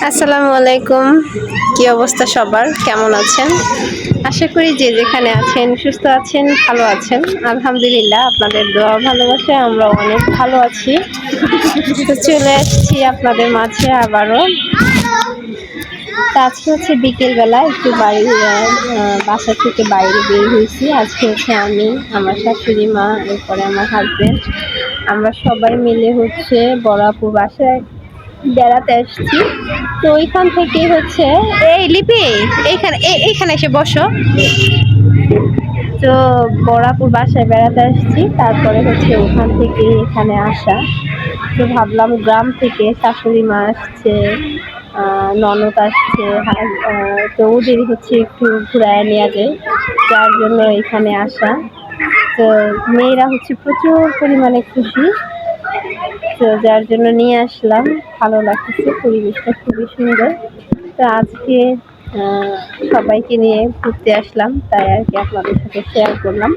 আসসালামু আলাইকুম। কি অবস্থা সবার? কেমন আছেন? আশা করি যে যেখানে আছেন সুস্থ আছেন, ভালো আছেন। আলহামদুলিল্লাহ আপনাদের দোয়া ভালোবাসায় আমরা অনেক ভালো আছি। তো চলে এসেছি আপনাদের মাঝে আবারও। তো আজকে হচ্ছে বিকেলবেলা একটু বাসা থেকে বাইরে বের হয়েছি। আজকে হচ্ছে আমি, আমার শাশুড়ি মা, এরপরে আমার হাজবেন্ড, আমরা সবাই মিলে হচ্ছে বড় আপুর বাসায় বেড়াতে আসছি। তো ওইখান থেকে হচ্ছে এই লিপি এইখানে এসে বসো। তো বড়াপুর বাসায় বেড়াতে আসছি, তারপরে হচ্ছে ওখান থেকে এখানে আসা। তো ভাবলাম গ্রাম থেকে শাশুড়ি মা আসছে, ননদ আসছে, তো ওদের হচ্ছে একটু ঘুরায় নেওয়া যায়, যার জন্য এখানে আসা। তো মেয়েরা হচ্ছে প্রচুর পরিমাণে খুশি, তো যার জন্য নিয়ে আসলাম। ভালো লাগতেছে, পরিবেশটা খুবই সুন্দর। তো আজকে সবাইকে নিয়ে ঘুরতে আসলাম, তাই আর কি আপনাদের সাথে শেয়ার করলাম।